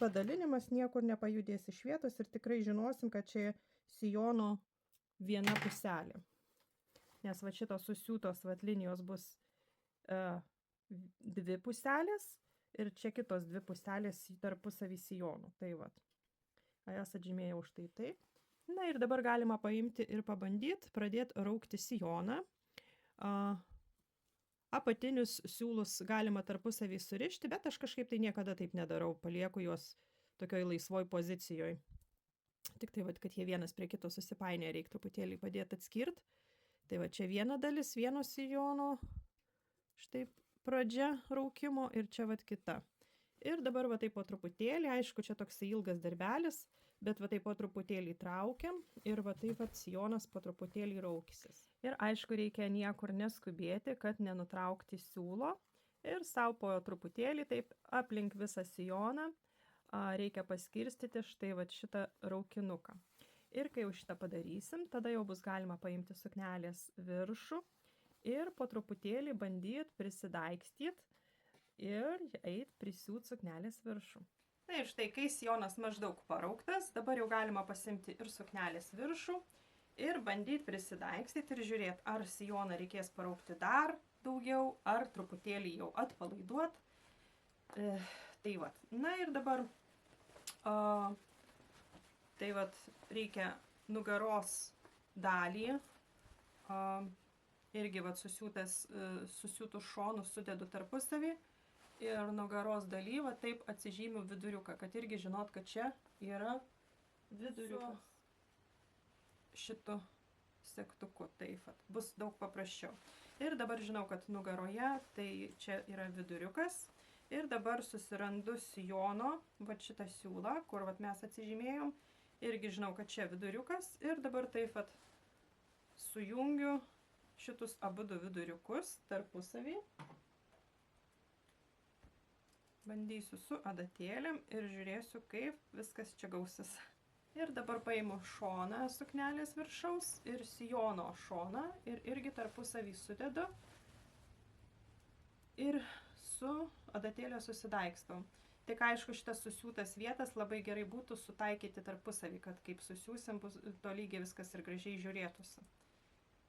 padalinimas niekur nepajudės iš vietos ir tikrai žinosim, kad čia sijono viena puselė. Nes va šitos susiūtos va linijos bus 2 puselės. Ir čia kitos 2 puselės tarpusavy sijonų. Tai vat. Jas atžymėjau štai taip. Na ir dabar galima paimti ir pabandyti pradėti raukti sijoną. Apatinius siūlus galima tarpusavy surišti, bet aš kažkaip tai niekada taip nedarau. Palieku juos tokioj laisvoj pozicijoj. Tik tai vat, kad jie vienas prie kito susipainė, reikia truputėlį padėti atskirti. Tai va čia viena dalis, vieno sijono. Štai pradžia raukimo ir čia vat kita. Ir dabar va taip po truputėlį, aišku, čia toks ilgas darbelis, bet va taip po truputėlį traukiam ir va taip vat sijonas po truputėlį raukysis. Ir aišku, reikia niekur neskubėti, kad nenutraukti siūlo. Ir sau po truputėlį taip aplink visą sijoną reikia paskirstyti štai va šitą raukinuką. Ir kai jau šitą padarysim, tada jau bus galima paimti suknelės viršų ir po truputėlį bandyti prisidaikstyt ir eit prisiūt suknelės viršų. Na ir štai, kai sijonas maždaug parauktas, dabar jau galima pasimti ir suknelės viršų ir bandyti prisidaikstyti ir žiūrėti, ar sijoną reikės paraukti dar daugiau, ar truputėlį jau atpalaiduot. Tai vat. Na ir dabar tai vat reikia nugaros dalį irgi vat susiūtus šonus sudedu tarpusavį ir nugaros daly va taip atsižymiu viduriuką, kad irgi žinot, kad čia yra viduriukas. Šitu segtuku, taip vat, bus daug paprasčiau. Ir dabar žinau, kad nugaroje tai čia yra viduriukas. Ir dabar susirandu sijono, va šitą siūlą, kur vat mes atsižymėjom. Irgi žinau, kad čia viduriukas. Ir dabar taip vat sujungiu šitus abudu viduriukus tarpusavį. Bandysiu su adatėlėm ir žiūrėsiu, kaip viskas čia gausis. Ir dabar paimu šoną suknelės viršaus ir sijono šoną ir irgi tarpusavį sudedu. Ir su adatėlė susidaikstau. Tik aišku, šitas susiūtas vietas labai gerai būtų sutaikyti tarpusavį, kad kaip susiūsim, tolygiai viskas ir gražiai žiūrėtųsi.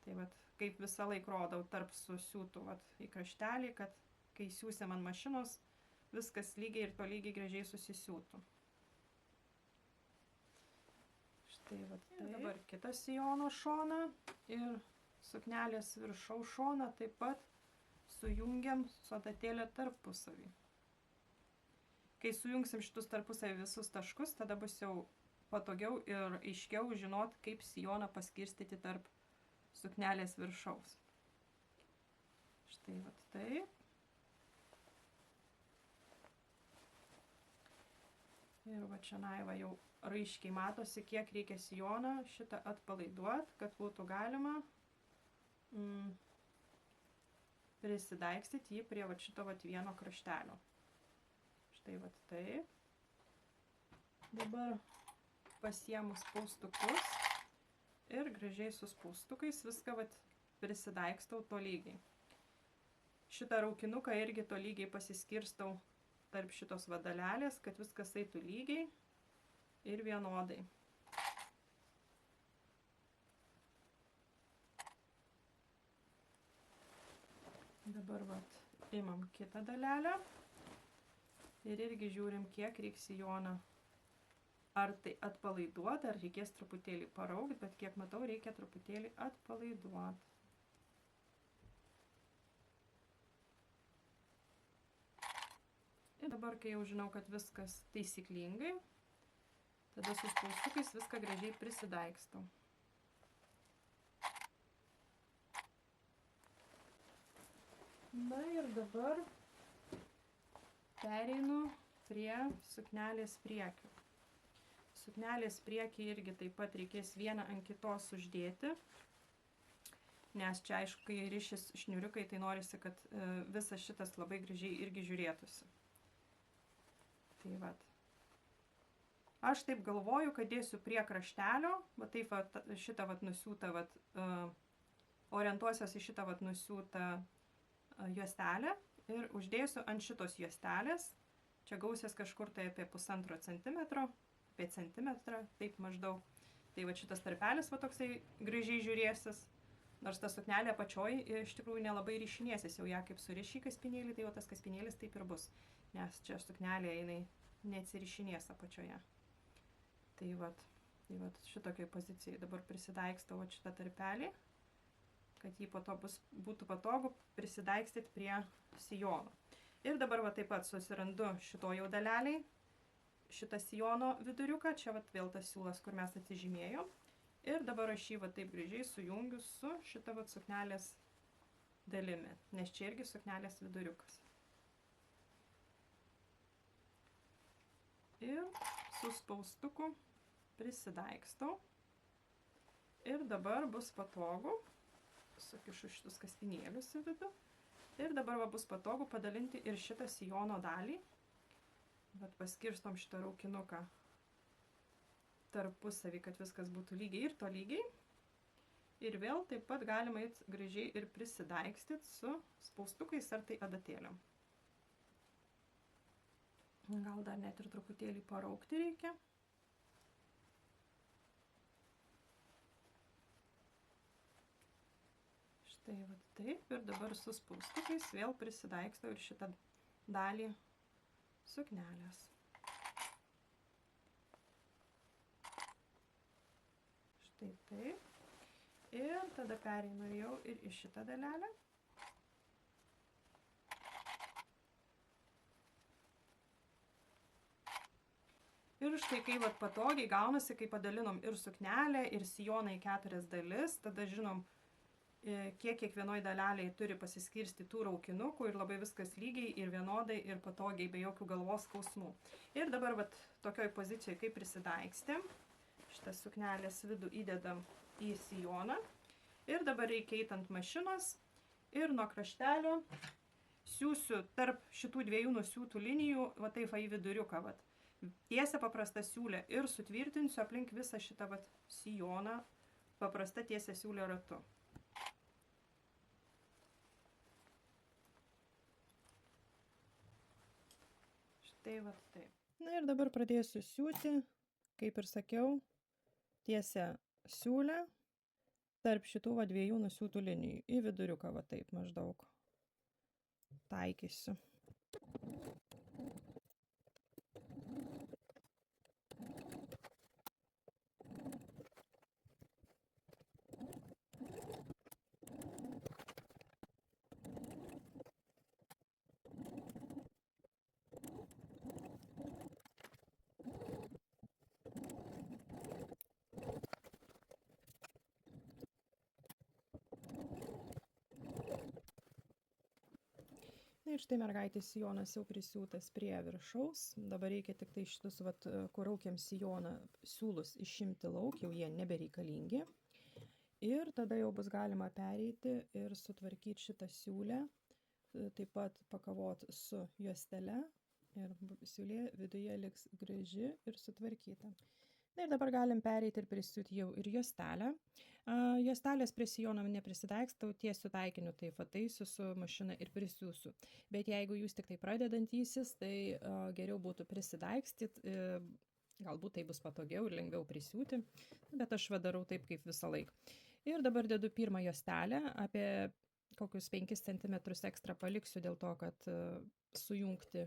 Tai vat, kaip visą laiką rodau, tarp susiūtų vat, į kraštelį, kad kai siūsim ant mašinos, viskas lygiai ir tolygiai gražiai susisiūtų. Štai vat tai. Ir dabar kitą sijono šoną ir suknelės viršaus šoną taip pat sujungiam su adatėlė tarpusavį. Kai sujungsim šitus tarpusavį visus taškus, tada bus jau patogiau ir aiškiau žinot, kaip sijoną paskirstyti tarp suknelės viršaus. Štai vat taip. Ir va čia naiva jau raiškiai matosi, kiek reikia sijoną šitą atpalaiduoti, kad būtų galima prisidaikstyti jį prie va šito va vieno kraštelio. Štai va taip. Dabar pasiemu spaustukus ir gražiai su spaustukais viską va prisidaikstau tolygiai. Šitą raukinuką irgi tolygiai pasiskirstau tarp šitos va dalelės, kad viskas eitų lygiai ir vienodai. Dabar vat, imam kitą dalelę ir irgi žiūrim, kiek reiks sijoną. Ar tai atpalaiduoti, ar reikės truputėlį paraukti, bet kiek matau, reikia truputėlį atpalaiduoti. Ir dabar, kai jau žinau, kad viskas taisyklingai, tada su spaustukais viską gražiai prisidaikstau. Na ir dabar pereinu prie suknelės priekių. Suknelės priekį irgi taip pat reikės vieną ant kitos uždėti, nes čia aišku, kai rišis šniuriukai, tai norisi, kad visas šitas labai gražiai irgi žiūrėtųsi. Tai vat. Aš taip galvoju, kad dėsiu prie kraštelio, va taip vat, šitą vat nusiūtą, vat, orientuosiuosi į šitą vat nusiūtą juostelę ir uždėsiu ant šitos juostelės. Čia gausias kažkur tai apie 1,5 centimetro, apie centimetrą, taip maždaug. Tai va šitas tarpelis va toksai gražiai žiūrėsis. Nors ta suknelė apačioj iš tikrųjų nelabai ryšinėsis, jau ją kaip suriši kaspinėlį, tai jau tas kaspinėlis taip ir bus. Nes čia suknelė jinai neatsirišinės apačioje. Tai vat šitokioj pozicijai dabar prisidaikstau va šitą tarpelį, kad jį po to būtų patogu prisidaikstyti prie sijono. Ir dabar va taip pat susirandu šito jau daleliai, šitą sijono viduriuką, čia va vėl tas siūlas, kur mes atsižymėjom. Ir dabar aš jį va taip gražiai sujungiu su šitą va suknelės dalimi, nes čia irgi suknelės viduriukas. Ir su spaustuku prisidaikstau. Ir dabar bus patogu, sukišu šitus kaspinėlius į vidų. Ir dabar va bus patogu padalinti ir šitą sijono dalį. Bet paskirstom šitą raukinuką tarpusavį, kad viskas būtų lygiai ir tolygiai. Ir vėl taip pat galima eit gražiai ir prisidaikstyti su spaustukais ar tai adatėliam. Gal dar net ir truputėlį paraukti reikia. Štai va taip ir dabar su spaustukais vėl prisidaikstau ir šitą dalį suknelės. Štai taip. Ir tada pereinu jau ir į šitą dalelę. Ir štai kai vat patogiai gaunasi, kai padalinom ir suknelę, ir sijoną į 4 dalis, tada žinom, kiek kiekvienoj daleliai turi pasiskirsti tų raukinukų ir labai viskas lygiai ir vienodai ir patogiai, be jokių galvos skausmų. Ir dabar vat tokioj pozicijoje, kaip prisidaikstėm, šitą suknelės vidų įdedam į sijoną. Ir dabar reikia eiti ant mašinos ir nuo kraštelio siūsiu tarp šitų dviejų nusiūtų linijų, va taip va į viduriuką, vat. Tiesia paprasta siūlė ir sutvirtinsiu aplink visą šitą vat sijoną paprasta tiesia siūlė ratu. Štai vat taip. Na ir dabar pradėsiu siūti, kaip ir sakiau, tiesia siūlę tarp šitų va dviejų nusiūtų linijų į viduriuką va taip maždaug taikysiu. Na ir štai mergaitės sijonas jau prisiūtas prie viršaus. Dabar reikia tik tai šitus, vat, kur raukiam sijoną, siūlus išimti lauk, jau jie nebereikalingi. Ir tada jau bus galima pereiti ir sutvarkyti šitą siūlę, taip pat pakavot su juostele ir siūlė viduje liks graži ir sutvarkyta. Na ir dabar galim pereiti ir prisiūti jau ir juostelę. Juostelės prie sijono neprisidaikstau, tiesiu taikiniu, tai ataisiu su mašina ir prisiūsiu. Bet jeigu jūs tik tai pradedantysis, tai geriau būtų prisidaikstyti, galbūt tai bus patogiau ir lengviau prisiūti, bet aš vadarau taip kaip visą laiką. Ir dabar dedu pirmą juostelę, apie kokius 5 cm ekstra paliksiu dėl to, kad sujungti,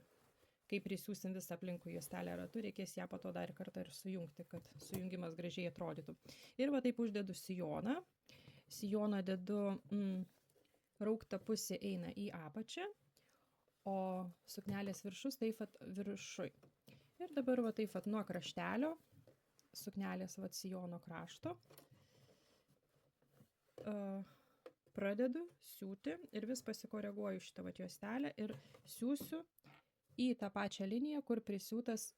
kai prisiūsim visą aplinkų juostelę ratu, reikės ją po to dar kartą ir sujungti, kad sujungimas gražiai atrodytų. Ir va taip uždedu sijoną. Sijoną dedu, raukta pusė eina į apačią, o suknelės viršus taip pat viršui. Ir dabar va taip pat nuo kraštelio, suknelės va sijono krašto, pradedu siūti ir vis pasikoreguoju šitą va juostelę ir siūsiu į tą pačią liniją, kur prisiūtas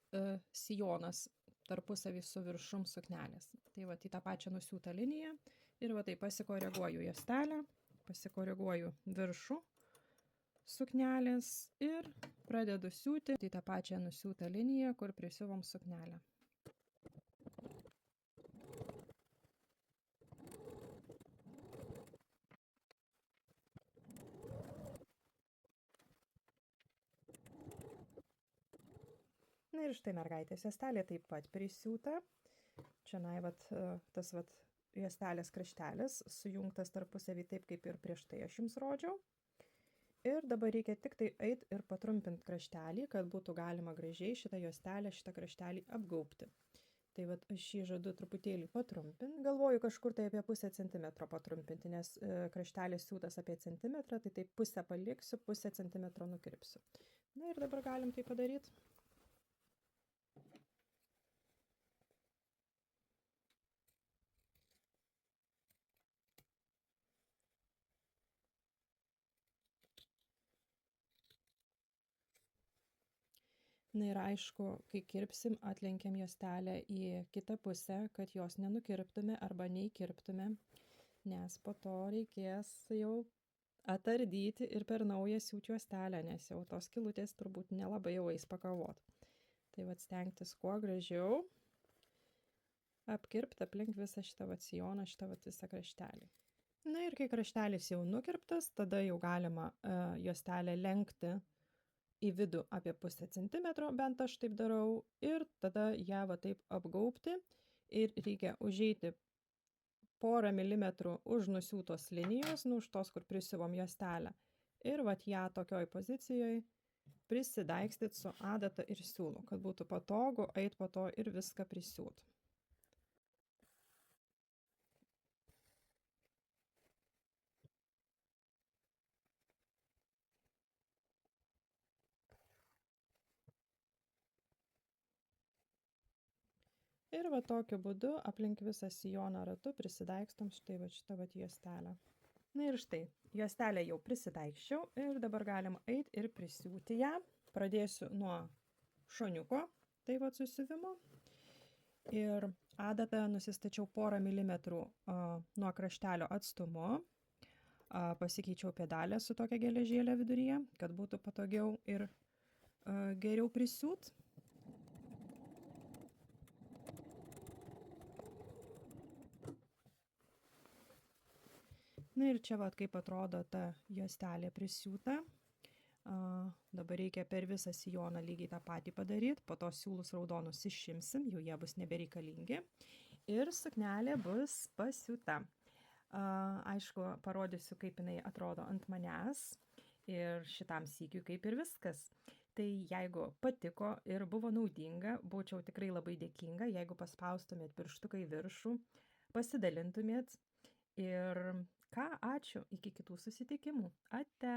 sijonas tarpusavį su viršum suknelės. Tai va į tą pačią nusiūtą liniją ir va taip pasikoreguoju juostelę, pasikoreguoju viršų suknelės ir pradedu siūti į tą pačią nusiūtą liniją, kur prisiuvom suknelę. Na ir štai mergaitės juostelė taip pat prisiūta. Čia tas juostelės kraštelis sujungtas tarpusavį taip, kaip ir prieš tai aš jums rodžiau. Ir dabar reikia tik tai eit ir patrumpinti kraštelį, kad būtų galima gražiai šitą juostelę, šitą kraštelį apgaubti. Tai vat aš šį žadu truputėlį patrumpinti. Galvoju kažkur tai apie pusę centimetro patrumpinti, nes kraštelis siūtas apie centimetrą, tai taip pusę paliksiu, pusę centimetro nukirpsiu. Na ir dabar galim tai padaryti. Na ir aišku, kai kirpsim, atlenkiam juostelę į kitą pusę, kad jos nenukirptume arba neįkirptume, nes po to reikės jau atardyti ir per naują siūt juostelę, nes jau tos skylutės turbūt nelabai jau eis pakavot. Tai vat stengtis kuo gražiau apkirpti aplink visą šitą vat sijoną, šitą vat visą kraštelį. Na ir kai kraštelis jau nukirptas, tada jau galima juostelę lenkti į vidų apie pusę centimetro, bent aš taip darau, ir tada ją va taip apgaubti ir reikia užeiti porą milimetrų už nusiūtos linijos, už tos, kur prisiuvom juostelę. Ir va ją tokioj pozicijoje prisidaikstyti su adata ir siūlu, kad būtų patogu eit po to ir viską prisiūt. Ir va tokiu būdu aplink visą sijoną ratu prisidaikstom štai va šitą va juostelę. Na ir štai, juostelę jau prisidaikščiau ir dabar galim eit ir prisiūti ją. Pradėsiu nuo šoniuko, tai va susiuvimo. Ir adatą nusistačiau porą milimetrų nuo kraštelio atstumu. Pasikeičiau pėdelę su tokia geležėlė viduryje, kad būtų patogiau ir geriau prisiūt. Na ir čia vat kaip atrodo ta juostelė prisiūta. Dabar reikia per visą sijoną lygiai tą patį padaryti, po to siūlus raudonus išimsim, jau jie bus nebereikalingi ir suknelė bus pasiūta. Aišku, parodysiu, kaip jinai atrodo ant manęs ir šitam sykiui kaip ir viskas. Tai jeigu patiko ir buvo naudinga, būčiau tikrai labai dėkinga, jeigu paspaustumėt pirštuką į viršų, pasidalintumėt ir ką, ačiū, iki kitų susitikimų. Ate.